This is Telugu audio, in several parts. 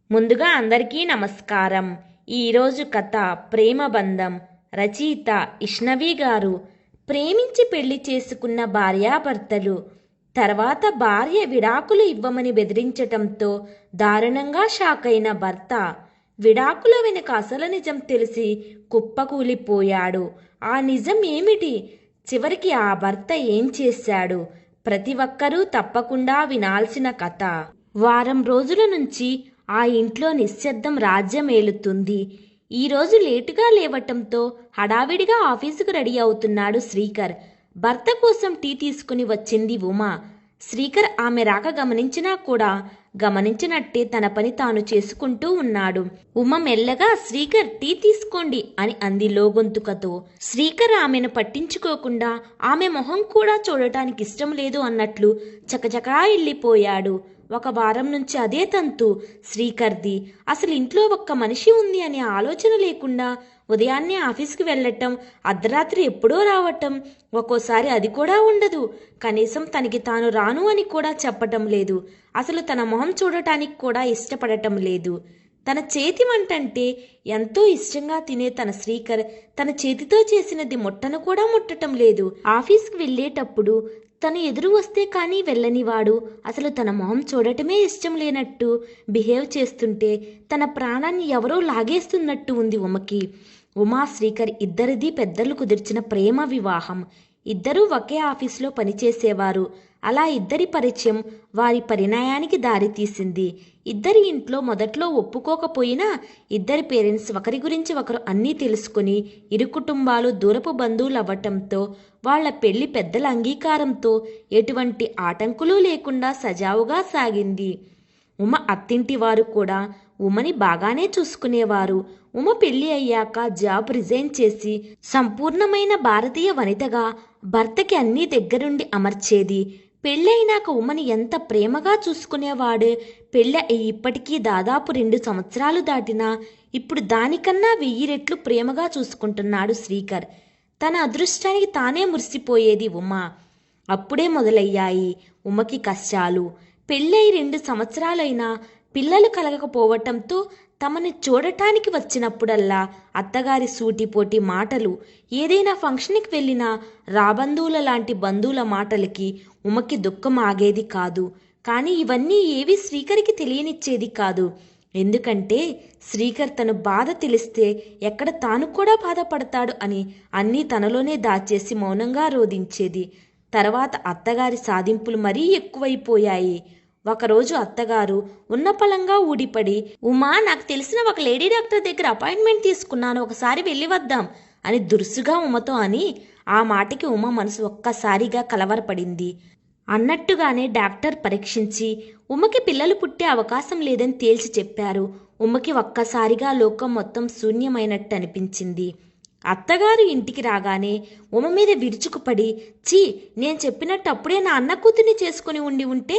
ముందుగా అందరికీ నమస్కారం. ఈరోజు కథ ప్రేమ బంధం. రచయిత ఇష్ణవి గారు. ప్రేమించి పెళ్లి చేసుకున్న భార్యాభర్తలు. తర్వాత భార్య విడాకులు ఇవ్వమని బెదిరించటంతో దారుణంగా షాక్ అయిన భర్త విడాకుల వెనుక అసలు నిజం తెలిసి కుప్పకూలిపోయాడు. ఆ నిజం ఏమిటి? చివరికి ఆ భర్త ఏం చేశాడు? ప్రతి ఒక్కరూ తప్పకుండా వినాల్సిన కథ. వారం రోజుల నుంచి ఆ ఇంట్లో నిశ్శబ్దం రాజ్యమేలుతుంది. ఈరోజు లేటుగా లేవటంతో హడావిడిగా ఆఫీసుకు రెడీ అవుతున్నాడు శ్రీకర్. భర్త కోసం టీ తీసుకుని వచ్చింది ఉమా. శ్రీకర్ ఆమె రాక గమనించినా కూడా గమనించినట్టే తన పని తాను చేసుకుంటూ ఉన్నాడు. ఉమ మెల్లగా శ్రీకర్ టీ తీసుకోండి అని అంది లోగొంతుకతో. శ్రీకర్ ఆమెను పట్టించుకోకుండా ఆమె మొహం కూడా చూడటానికి ఇష్టం లేదు అన్నట్లు చకచకా వెళ్ళిపోయాడు. ఒక వారం నుంచి అదే తంతు శ్రీకర్ది. అసలు ఇంట్లో ఒక్క మనిషి ఉంది అనే ఆలోచన లేకుండా ఉదయాన్నే ఆఫీస్కి వెళ్ళటం, అర్ధరాత్రి ఎప్పుడో రావటం, ఒక్కోసారి అది కూడా ఉండదు. కనీసం తనకి తాను రాను అని కూడా చెప్పటం లేదు. అసలు తన మొహం చూడటానికి కూడా ఇష్టపడటం లేదు. తన చేతి వంటంటే ఎంతో ఇష్టంగా తినే తన శ్రీకర్ తన చేతితో చేసినది ముట్టను కూడా ముట్టటం లేదు. ఆఫీస్కి వెళ్ళేటప్పుడు తను ఎదురు వస్తే కానీ వెళ్ళనివాడు. అసలు తన మొహం చూడటమే ఇష్టం లేనట్టు బిహేవ్ చేస్తుంటే తన ప్రాణాన్ని ఎవరో లాగేస్తున్నట్టు ఉంది ఉమకి. ఉమా శ్రీకర్ ఇద్దరిది పెద్దలు కుదిర్చిన ప్రేమ వివాహం. ఇద్దరూ ఒకే ఆఫీసులో పనిచేసేవారు. అలా ఇద్దరి పరిచయం వారి పరిణయానికి దారితీసింది. ఇద్దరి ఇంట్లో మొదట్లో ఒప్పుకోకపోయినా ఇద్దరి పేరెంట్స్ ఒకరి గురించి ఒకరు అన్నీ తెలుసుకుని ఇరు కుటుంబాలు దూరపు బంధువులు అవ్వటంతో వాళ్ల పెళ్లి పెద్దల అంగీకారంతో ఎటువంటి ఆటంకులు లేకుండా సజావుగా సాగింది. ఉమ అత్తింటి వారు కూడా ఉమని బాగానే చూసుకునేవారు. ఉమ పెళ్లి అయ్యాక జాబ్ రిజైన్ చేసి సంపూర్ణమైన భారతీయ వనితగా భర్తకి అన్నీ దగ్గరుండి అమర్చేది. పెళ్ళైనాక ఉమని ఎంత ప్రేమగా చూసుకునేవాడు. పెళ్ళి ఇప్పటికీ దాదాపు 2 సంవత్సరాలు దాటినా ఇప్పుడు దానికన్నా 1000 రెట్లు ప్రేమగా చూసుకుంటున్నాడు శ్రీకర్. తన అదృష్టానికి తానే మురిసిపోయేది ఉమ. అప్పుడే మొదలయ్యాయి ఉమకి కష్టాలు. పెళ్ళై 2 సంవత్సరాలైనా పిల్లలు కలగకపోవటంతో తమని చూడటానికి వచ్చినప్పుడల్లా అత్తగారి సూటిపోటి మాటలు, ఏదైనా ఫంక్షన్కి వెళ్ళినా రాబంధువుల లాంటి బంధువుల మాటలకి ఉమకి దుఃఖం ఆగేది కాదు. కానీ ఇవన్నీ ఏవి శ్రీకర్కి తెలియనిచ్చేది కాదు. ఎందుకంటే శ్రీకర్ తను బాధ తెలిస్తే ఎక్కడ తాను కూడా బాధపడతాడు అని అన్నీ తనలోనే దాచేసి మౌనంగా రోధించేది. తర్వాత అత్తగారి సాధింపులు మరీ ఎక్కువైపోయాయి. ఒకరోజు అత్తగారు ఉన్నపళంగా ఊడిపడి, ఉమా, నాకు తెలిసిన ఒక లేడీ డాక్టర్ దగ్గర అపాయింట్మెంట్ తీసుకున్నాను, ఒకసారి వెళ్ళి వద్దాం అని దురుసుగా ఉమతో అని ఆ మాటకి ఉమ మనసు ఒక్కసారిగా కలవరపడింది. అన్నట్టుగానే డాక్టర్ పరీక్షించి ఉమకి పిల్లలు పుట్టే అవకాశం లేదని తేల్చి చెప్పారు. ఉమకి ఒక్కసారిగా లోకం మొత్తం శూన్యమైనట్టు అనిపించింది. అత్తగారు ఇంటికి రాగానే ఉమ మీద విరుచుకుపడి, చీ, నేను చెప్పినట్టు అప్పుడే నా అన్న కూతుర్ని చేసుకుని ఉంటే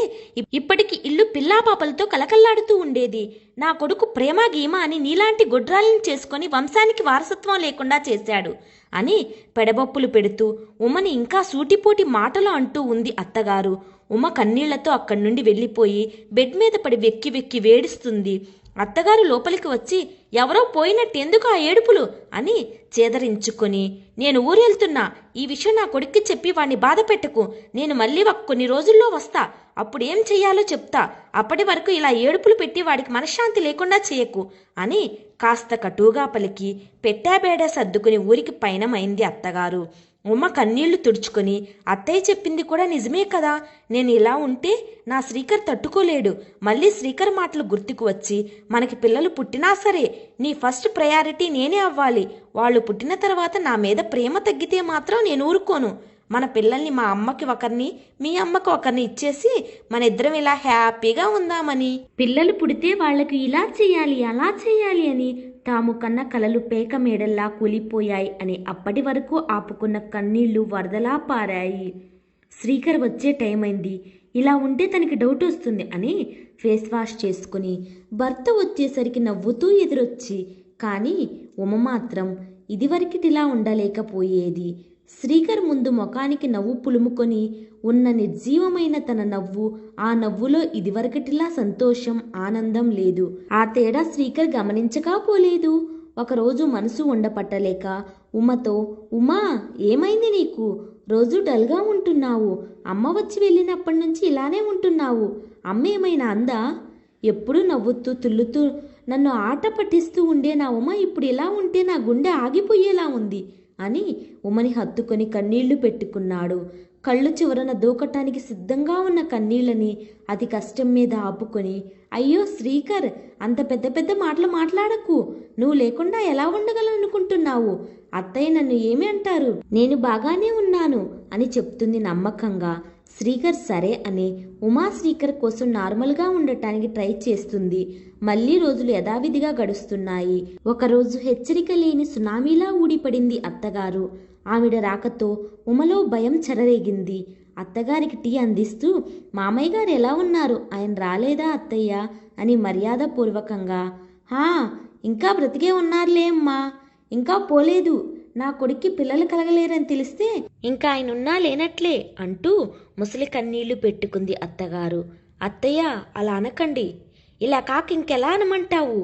ఇప్పటికి ఇల్లు పిల్లాపాపలతో కలకల్లాడుతూ ఉండేది. నా కొడుకు ప్రేమ గీమ అని నీలాంటి గొడ్రాలను చేసుకొని వంశానికి వారసత్వం లేకుండా చేశాడు అని పెడబొప్పులు పెడుతూ ఉమని ఇంకా సూటిపోటి మాటలు అంటూ ఉంది అత్తగారు. ఉమ కన్నీళ్లతో అక్కడి నుండి వెళ్ళిపోయి బెడ్ మీద పడి వెక్కి వెక్కి వేడిస్తుంది. అత్తగారు లోపలికి వచ్చి, ఎవరో పోయినట్టు ఎందుకు ఆ ఏడుపులు అని చేదరించుకొని, నేను ఊరెళ్తున్నా, ఈ విషయం నా కొడుక్కి చెప్పి వాణ్ణి బాధ పెట్టకు, నేను మళ్ళీ కొన్ని రోజుల్లో వస్తా, అప్పుడు ఏం చెయ్యాలో చెప్తా, అప్పటి వరకు ఇలా ఏడుపులు పెట్టి వాడికి మనశ్శాంతి లేకుండా చేయకు అని కాస్త కటువుగా పలికి పెట్టాబేడా సర్దుకుని ఊరికి పయనమైంది అత్తగారు. ఉమ కన్నీళ్లు తుడుచుకొని, అత్తయ్య చెప్పింది కూడా నిజమే కదా, నేను ఇలా ఉంటే నా శ్రీకర్ తట్టుకోలేడు. మళ్ళీ శ్రీకర్ మాటలు గుర్తుకు వచ్చి, మనకి పిల్లలు పుట్టినా సరే నీ ఫస్ట్ ప్రయారిటీ నేనే అవ్వాలి. వాళ్ళు పుట్టిన తర్వాత నా మీద ప్రేమ తగ్గితే మాత్రం నేను ఊరుకోను. మన పిల్లల్ని మా అమ్మకి ఒకరిని, మీ అమ్మకి ఒకరిని ఇచ్చేసి మన ఇద్దరం ఇలా హ్యాపీగా ఉందామని. పిల్లలు పుడితే వాళ్లకు ఇలా చేయాలి, అలా చేయాలి అని తాము కన్న కలలు పేక మేడల్లా కూలిపోయాయి అని అప్పటి వరకు ఆపుకున్న కన్నీళ్లు వరదలా పారాయి. శ్రీకర్ వచ్చే టైం అయింది, ఇలా ఉంటే తనకి డౌట్ వస్తుంది అని ఫేస్ వాష్ చేసుకుని భర్త వచ్చేసరికి నవ్వుతూ ఎదురొచ్చి, కానీ ఉమ మాత్రం ఇదివరకిటిలా ఉండలేకపోయేది. శ్రీకర్ ముందు ముఖానికి నవ్వు పులుముకొని ఉన్న నిర్జీవమైన తన నవ్వు, ఆ నవ్వులో ఇదివరకటిలా సంతోషం, ఆనందం లేదు. ఆ తేడా శ్రీకర్ గమనించకపోలేదు. ఒకరోజు మనసు ఉండపట్టలేక ఉమతో, ఉమా ఏమైంది నీకు? రోజు డల్గా ఉంటున్నావు. అమ్మ వచ్చి వెళ్ళినప్పటి నుంచి ఇలానే ఉంటున్నావు. అమ్మ ఏమైనా అందా? ఎప్పుడూ నవ్వుతూ తుల్లుతూ నన్ను ఆట పట్టిస్తూ ఉండే నా ఉమ ఇప్పుడు ఇలా ఉంటే నా గుండె ఆగిపోయేలా ఉంది అని ఉమని హత్తుకొని కన్నీళ్లు పెట్టుకున్నాడు. కళ్ళు చివరన దూకటానికి సిద్ధంగా ఉన్న కన్నీళ్ళని అతి కష్టం మీద ఆపుకొని, అయ్యో శ్రీకర్, అంత పెద్ద పెద్ద మాటలు మాట్లాడకు. నువ్వు లేకుండా ఎలా ఉండగలనుకుంటున్నావు? అత్తయ్య నన్ను ఏమి అంటారు? నేను బాగానే ఉన్నాను అని చెప్తుంది నమ్మకంగా. శ్రీకర్ సరే అని ఉమా శ్రీకర్ కోసం నార్మల్గా ఉండటానికి ట్రై చేస్తుంది. మళ్ళీ రోజులు యథావిధిగా గడుస్తున్నాయి. ఒకరోజు హెచ్చరిక లేని సునామీలా ఊడిపడింది అత్తగారు. ఆవిడ రాకతో ఉమలో భయం చెలరేగింది. అత్తగారికి టీ అందిస్తూ, మామయ్య గారు ఎలా ఉన్నారు? ఆయన రాలేదా అత్తయ్య అని మర్యాదపూర్వకంగా. హా, ఇంకా బ్రతికే ఉన్నారులే అమ్మా, ఇంకా పోలేదు. నా కొడుక్కి పిల్లలు కలగలేరని తెలిస్తే ఇంకా ఆయన ఉన్నా లేనట్లే అంటూ ముసలి కన్నీళ్లు పెట్టుకుంది అత్తగారు. అత్తయ్య అలా అనకండి. ఇలా కాక ఇంకెలా అనమంటావు?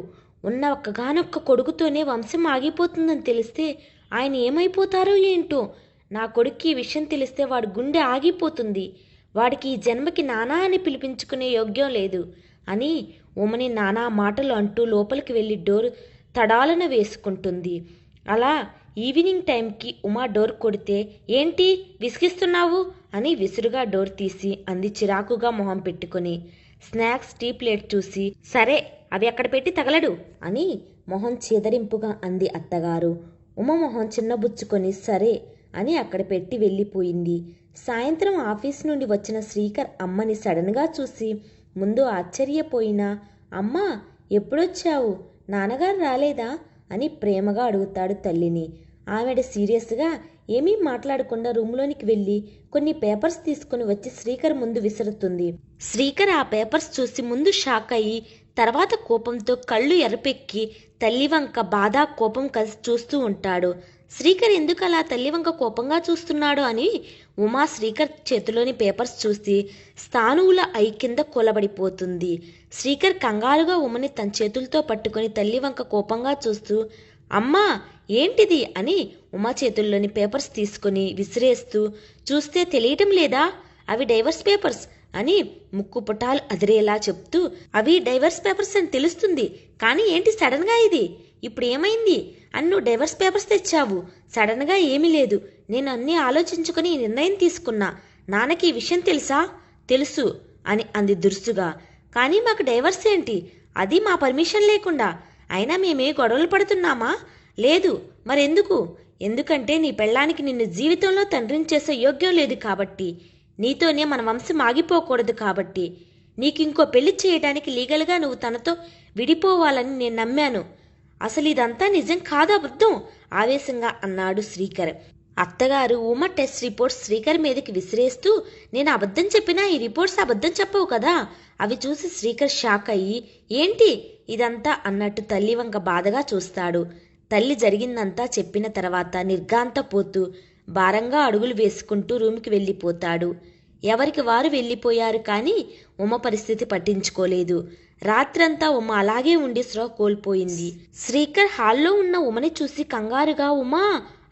ఉన్న ఒక్కగానొక్క కొడుకుతోనే వంశం ఆగిపోతుందని తెలిస్తే ఆయన ఏమైపోతారో ఏంటో. నా కొడుక్కి ఈ విషయం తెలిస్తే వాడి గుండె ఆగిపోతుంది. వాడికి ఈ జన్మకి నానా అని పిలిపించుకునే యోగ్యం లేదు అని ఉమని నానా మాటలు అంటూ లోపలికి వెళ్ళి డోర్ తడాలన వేసుకుంటుంది. అలా ఈవినింగ్ టైంకి ఉమా డోర్ కొడితే, ఏంటి విసిగిస్తున్నావు అని విసురుగా డోర్ తీసి అంది చిరాకుగా మొహం పెట్టుకుని. స్నాక్స్ టీ ప్లేట్ చూసి, సరే అవి అక్కడ పెట్టి తగలడు అని మొహం చీదరింపుగా అంది అత్తగారు. ఉమ మొహం చిన్నబుచ్చుకొని సరే అని అక్కడ పెట్టి వెళ్ళిపోయింది. సాయంత్రం ఆఫీస్ నుండి వచ్చిన శ్రీకర్ అమ్మని సడన్గా చూసి ముందు ఆశ్చర్యపోయినా, అమ్మా ఎప్పుడొచ్చావు? నాన్నగారు రాలేదా అని ప్రేమగా అడుగుతాడు తల్లిని. ఆవిడ సీరియస్గా ఏమీ మాట్లాడకుండా రూమ్లోనికి వెళ్ళి కొన్ని పేపర్స్ తీసుకుని వచ్చి శ్రీకర్ ముందు విసురుతుంది. శ్రీకర్ ఆ పేపర్స్ చూసి ముందు షాక్ అయ్యి తర్వాత కోపంతో కళ్ళు ఎర్రపెక్కి తల్లివంక బాధ కోపం కలిసి చూస్తూ ఉంటాడు. శ్రీకర్ ఎందుకు అలా తల్లివంక కోపంగా చూస్తున్నాడు అని ఉమా శ్రీకర్ చేతిలోని పేపర్స్ చూసి స్థానువుల ఐ కింద కూలబడిపోతుంది. శ్రీకర్ కంగారుగా ఉమని తన చేతులతో పట్టుకుని తల్లివంక కోపంగా చూస్తూ, అమ్మా ఏంటిది అని ఉమా చేతుల్లోని పేపర్స్ తీసుకుని విసిరేస్తూ, చూస్తే తెలియటం లేదా? అవి డైవర్స్ పేపర్స్ అని ముక్కు పుటాలు అదిరేలా చెప్తూ, అవి డైవర్స్ పేపర్స్ అని తెలుస్తుంది, కానీ ఏంటి సడన్గా ఇది? ఇప్పుడు ఏమైంది అని నువ్వు డైవర్స్ పేపర్స్ తెచ్చావు? సడన్గా ఏమీ లేదు, నేను అన్నీ ఆలోచించుకుని నిర్ణయం తీసుకున్నా. నాన్నకి ఈ విషయం తెలుసా? తెలుసు అని అంది దురుసుగా. కానీ మాకు డైవర్స్ ఏంటి? అది మా పర్మిషన్ లేకుండా. అయినా మేమే గొడవలు పడుతున్నామా? లేదు. మరెందుకు? ఎందుకంటే నీ పెళ్ళానికి నిన్ను జీవితంలో తండ్రిని చేసే యోగ్యం లేదు కాబట్టి. నీతోనే మన వంశం ఆగిపోకూడదు కాబట్టి. నీకు ఇంకో పెళ్లి చేయడానికి లీగల్గా నువ్వు తనతో విడిపోవాలని నేను నమ్మాను. అసలు ఇదంతా నిజం కాదా అబద్ధం? ఆవేశంగా అన్నాడు శ్రీకర్. అత్తగారు ఉమ టెస్ట్ రిపోర్ట్స్ శ్రీకర్ మీదకి విసిరేస్తూ, నేను అబద్ధం చెప్పినా ఈ రిపోర్ట్స్ అబద్ధం చెప్పవు కదా. అవి చూసి శ్రీకర్ షాక్ అయ్యి, ఏంటి ఇదంతా అన్నట్టు తల్లి వంక బాధగా చూస్తాడు. తల్లి జరిగిందంతా చెప్పిన తర్వాత నిర్ఘాంతపోతూ భారంగా అడుగులు వేసుకుంటూ రూమ్కి వెళ్ళిపోతాడు. ఎవరికి వారు వెళ్ళిపోయారు కానీ ఉమ పరిస్థితి పట్టించుకోలేదు. రాత్రంతా ఉమ అలాగే ఉండి స్పృహ కోల్పోయింది. శ్రీకర్ హాల్లో ఉన్న ఉమని చూసి కంగారుగా ఉమా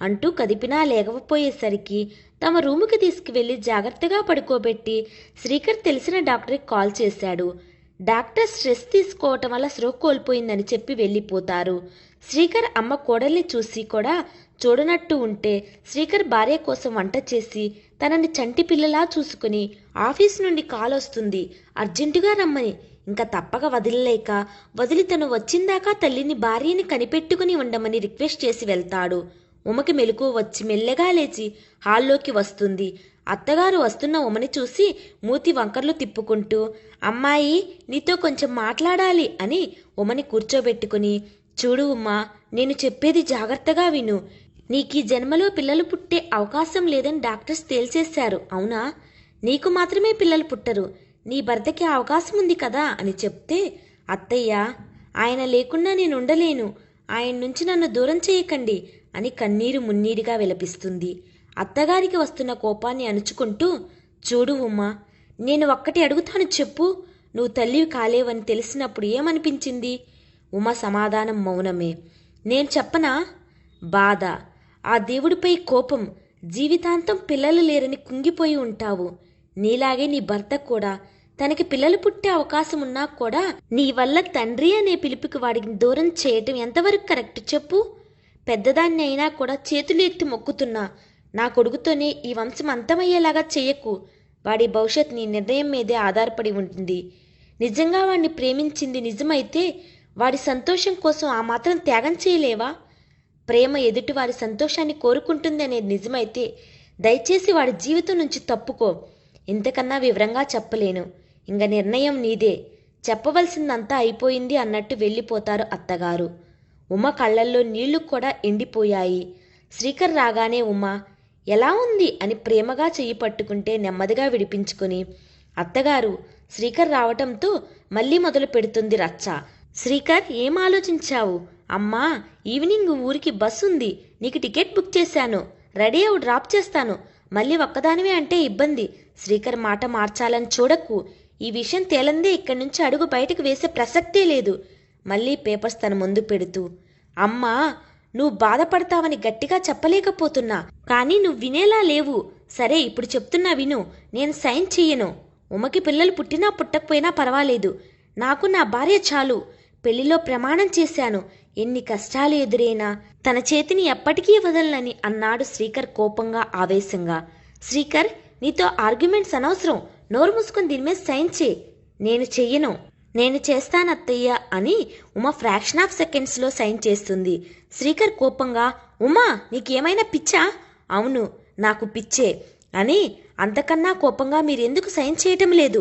అంటూ కదిపినా లేకపోయేసరికి తమ రూముకి తీసుకువెళ్లి జాగ్రత్తగా పడుకోబెట్టి శ్రీకర్ తెలిసిన డాక్టర్కి కాల్ చేశాడు. డాక్టర్ స్ట్రెస్ తీసుకోవటం వల్ల స్పృహ కోల్పోయిందని చెప్పి వెళ్ళిపోతారు. శ్రీకర్ అమ్మ కోడల్ని చూసి కూడా చూడనట్టు ఉంటే శ్రీకర్ భార్య కోసం వంట చేసి తనని చంటి పిల్లలా చూసుకుని ఆఫీస్ నుండి కాల్ వస్తుంది, అర్జెంటుగా రమ్మని. ఇంకా తప్పక వదిలి తను వచ్చిందాకా తల్లిని భార్యని కనిపెట్టుకుని ఉండమని రిక్వెస్ట్ చేసి వెళ్తాడు. ఉమకి మెలకువ వచ్చి మెల్లగా లేచి హాల్లోకి వస్తుంది. అత్తగారు వస్తున్న ఉమని చూసి మూతి వంకర్లు తిప్పుకుంటూ, అమ్మాయి నీతో కొంచెం మాట్లాడాలి అని ఉమని కూర్చోబెట్టుకుని, చూడు ఉమ్మా, నేను చెప్పేది జాగ్రత్తగా విను. నీకీ జన్మలో పిల్లలు పుట్టే అవకాశం లేదని డాక్టర్స్ తేల్చేశారు, అవునా? నీకు మాత్రమే పిల్లలు పుట్టరు, నీ భర్తకి అవకాశం ఉంది కదా అని చెప్తే, అత్తయ్య ఆయన లేకుండా నేను ఉండలేను, ఆయన నుంచి నన్ను దూరం చేయకండి అని కన్నీరు మున్నీరుగా విలపిస్తుంది. అత్తగారికి వస్తున్న కోపాన్ని అణుచుకుంటూ, చూడు ఉమా, నేను ఒక్కటి అడుగుతాను చెప్పు. నువ్వు తల్లివి కాలేవని తెలిసినప్పుడు ఏమనిపించింది? ఉమ సమాధానం మౌనమే. నేను చెప్పనా? బాధ, ఆ దేవుడిపై కోపం, జీవితాంతం పిల్లలు లేరని కుంగిపోయి ఉంటావు. నీలాగే నీ భర్త కూడా తనకి పిల్లలు పుట్టే అవకాశం ఉన్నా కూడా నీ వల్ల తండ్రి అనే పిలుపుకి వాడికి దూరం చేయటం ఎంతవరకు కరెక్ట్ చెప్పు? పెద్దదాన్ని అయినా కూడా చేతులు ఎత్తి మొక్కుతున్నా, నా కొడుకుతోనే ఈ వంశం అంతమయ్యేలాగా చెయ్యకు. వాడి భవిష్యత్ నీ నిర్ణయం మీదే ఆధారపడి ఉంటుంది. నిజంగా వాడిని ప్రేమించింది నిజమైతే వాడి సంతోషం కోసం ఆ మాత్రం త్యాగం చేయలేవా? ప్రేమ ఎదుటి వారి సంతోషాన్ని కోరుకుంటుంది అనేది నిజమైతే దయచేసి వాడి జీవితం నుంచి తప్పుకో. ఇంతకన్నా వివరంగా చెప్పలేను. ఇంక నిర్ణయం నీదే. చెప్పవలసిందంతా అయిపోయింది అన్నట్టు వెళ్ళిపోతారు అత్తగారు. ఉమ కళ్ళల్లో నీళ్లు కూడా ఎండిపోయాయి. శ్రీకర్ రాగానే ఉమ ఎలా ఉంది అని ప్రేమగా చెయ్యి పట్టుకుంటే నెమ్మదిగా విడిపించుకుని, అత్తగారు శ్రీకర్ రావటంతో మళ్ళీ మొదలు పెడుతుంది రచ్చ. శ్రీకర్, ఏం ఆలోచించావు? అమ్మా, ఈవినింగ్ ఊరికి బస్సు ఉంది, నీకు టికెట్ బుక్ చేశాను, రెడీ అవు డ్రాప్ చేస్తాను. మళ్ళీ ఒక్కదానివే అంటే ఇబ్బంది. శ్రీకర్ మాట మార్చాలని చూడకు. ఈ విషయం తేలందే ఇక్కడి నుంచి అడుగు బయటకు వేసే ప్రసక్తే లేదు. మళ్ళీ పేపర్స్ తన ముందు పెడుతూ, అమ్మా, నువ్వు బాధపడతావని గట్టిగా చెప్పలేకపోతున్నా, కానీ నువ్వు వినేలా లేవు. సరే, ఇప్పుడు చెప్తున్నా విను. నేను సైన్ చెయ్యను. ఉమకి పిల్లలు పుట్టినా పుట్టకపోయినా పర్వాలేదు. నాకు నా భార్య చాలు. పెళ్లిలో ప్రమాణం చేశాను. ఎన్ని కష్టాలు ఎదురైనా తన చేతిని ఎప్పటికీ వదలనని అన్నాడు శ్రీకర్ కోపంగా, ఆవేశంగా. శ్రీకర్, నీతో ఆర్గ్యుమెంట్స్ అనవసరం. నోరు మూసుకొని దీని మీద సైన్ చే. నేను చెయ్యను. నేను చేస్తానత్తయ్య అని ఉమ ఫ్రాక్షన్ ఆఫ్ సెకండ్స్లో సైన్ చేస్తుంది. శ్రీకర్ కోపంగా, ఉమా, నీకేమైనా పిచ్చా? అవును, నాకు పిచ్చే అని అంతకన్నా కోపంగా, మీరెందుకు సైన్ చేయటం లేదు?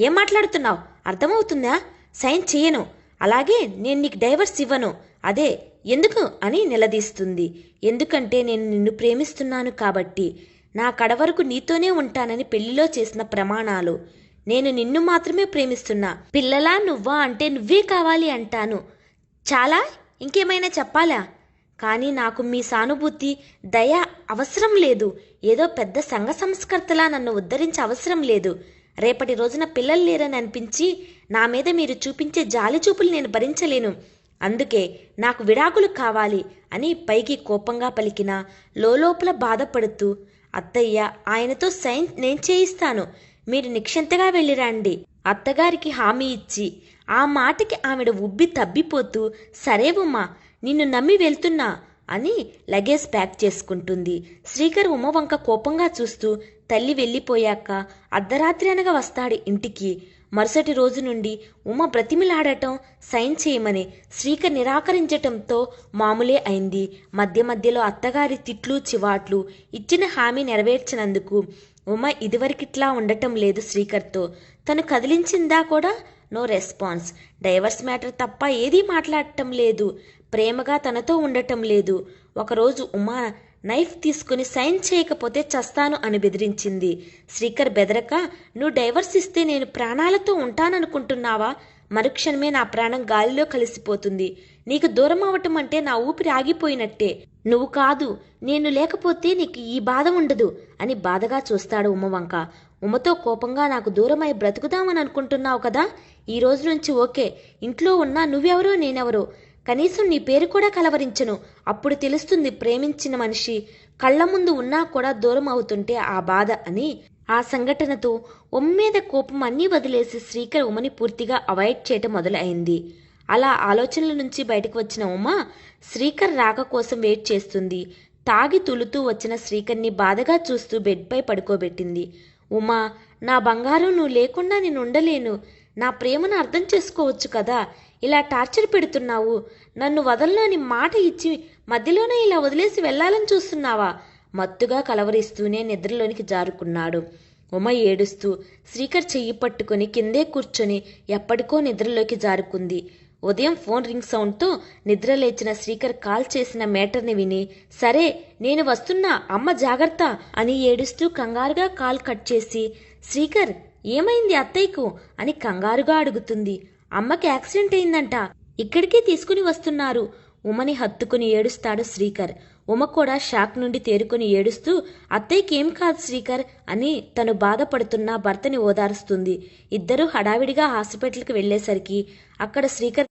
ఏం మాట్లాడుతున్నావు? అర్థమవుతుందా? సైన్ చేయను. అలాగే నేను నీకు డైవర్స్ ఇవ్వను. అదే ఎందుకు అని నిలదీస్తుంది. ఎందుకంటే నేను నిన్ను ప్రేమిస్తున్నాను కాబట్టి. నా కడవరకు నీతోనే ఉంటానని పెళ్లిలో చేసిన ప్రమాణాలు. నేను నిన్ను మాత్రమే ప్రేమిస్తున్నా. పిల్లలా నువ్వా అంటే నువ్వే కావాలి అంటాను. చాలా? ఇంకేమైనా చెప్పాలా? కానీ నాకు మీ సానుభూతి, దయ అవసరం లేదు. ఏదో పెద్ద సంఘ సంస్కర్తలా నన్ను ఉద్ధరించే అవసరం లేదు. రేపటి రోజున పిల్లలు లేరని అనిపించి నా మీద మీరు చూపించే జాలి చూపులు నేను భరించలేను. అందుకే నాకు విడాకులు కావాలి అని పైకి కోపంగా పలికినా లోపల బాధపడుతూ, అత్తయ్య, ఆయనతో సైన్ నేను చేయిస్తాను. మీరు నిక్షంతగా వెళ్ళిరండి. అత్తగారికి హామీ ఇచ్చి ఆ మాటకి ఆవిడ ఉబ్బి తబ్బిపోతూ, సరే ఉమా, నిన్ను నమ్మి వెళ్తున్నా అని లగేజ్ ప్యాక్ చేసుకుంటుంది. శ్రీకర్ ఉమ వంక కోపంగా చూస్తూ, తల్లి వెళ్ళిపోయాక అర్ధరాత్రి అనగా వస్తాడు ఇంటికి. మరుసటి రోజు నుండి ఉమ బ్రతిమిలాడటం, సైన్ చేయమని శ్రీకర్ నిరాకరించటంతో మామూలే అయింది. మధ్య మధ్యలో అత్తగారి తిట్లు, చివాట్లు. ఇచ్చిన హామీ నెరవేర్చినందుకు ఉమ ఇదివరకిట్లా ఉండటం లేదు శ్రీకర్తో. తను కదిలించిందా కూడా నో రెస్పాన్స్. డైవర్స్ మ్యాటర్ తప్ప ఏదీ మాట్లాడటం లేదు. ప్రేమగా తనతో ఉండటం లేదు. ఒకరోజు ఉమా నైఫ్ తీసుకుని సైన్ చేయకపోతే చస్తాను అని బెదిరించింది. శ్రీకర్ బెదరక, నువ్వు డైవర్స్ ఇస్తే నేను ప్రాణాలతో ఉంటాననుకుంటున్నావా? మరుక్షణమే నా ప్రాణం గాలిలో కలిసిపోతుంది. నీకు దూరం అవటం అంటే నా ఊపిరి ఆగిపోయినట్టే. నువ్వు కాదు, నేను లేకపోతే నీకు ఈ బాధ ఉండదు అని బాధగా చూస్తాడు ఉమ వంక. ఉమతో కోపంగా, నాకు దూరమై బ్రతుకుదామని అనుకుంటున్నావు కదా? ఈ రోజు నుంచి ఓకే. ఇంట్లో ఉన్నా నువ్వెవరో నేనెవరో. కనీసం నీ పేరు కూడా కలవరించను. అప్పుడు తెలుస్తుంది ప్రేమించిన మనిషి కళ్ళ ముందు ఉన్నా కూడా దూరం అవుతుంటే ఆ బాధ అని. ఆ సంఘటనతో ఉమ్మీద కోపం అన్నీ వదిలేసి శ్రీకర్ ఉమని పూర్తిగా అవాయిడ్ చేయటం మొదలైంది. అలా ఆలోచనల నుంచి బయటకు వచ్చిన ఉమ శ్రీకర్ రాక కోసం వెయిట్ చేస్తుంది. తాగి తులుతూ వచ్చిన శ్రీకర్ని బాధగా చూస్తూ బెడ్పై పడుకోబెట్టింది. ఉమా, నా బంగారం, నువ్వు లేకుండా నేను ఉండలేను. నా ప్రేమను అర్థం చేసుకోవచ్చు కదా. ఇలా టార్చర్ పెడుతున్నావు. నన్ను వదలను అని మాట ఇచ్చి మధ్యలోనే ఇలా వదిలేసి వెళ్లాలని చూస్తున్నావా? మత్తుగా కలవరిస్తూనే నిద్రలోనికి జారుకున్నాడు. ఉమ ఏడుస్తూ శ్రీకర్ చెయ్యి పట్టుకుని కిందే కూర్చొని ఎప్పటికో నిద్రలోకి జారుకుంది. ఉదయం ఫోన్ రింగ్ సౌండ్తో నిద్రలేచిన శ్రీకర్ కాల్ చేసిన మేటర్ని విని, సరే నేను వస్తున్నా, అమ్మ జాగ్రత్త అని ఏడుస్తూ కంగారుగా కాల్ కట్ చేసి, శ్రీకర్, ఏమైంది అత్తయ్యకు అని కంగారుగా అడుగుతుంది. అమ్మకి యాక్సిడెంట్ అయిందంట, ఇక్కడికే తీసుకుని వస్తున్నారు. ఉమని హత్తుకుని ఏడుస్తాడు శ్రీకర్. ఉమ కూడా షాక్ నుండి తేరుకొని ఏడుస్తూ అత్తయ్యకి ఏం కాదు శ్రీకర్ అని తను బాధపడుతున్న భర్తని ఓదారుస్తుంది. ఇద్దరూ హడావిడిగా హాస్పిటల్కి వెళ్లేసరికి అక్కడ శ్రీకర్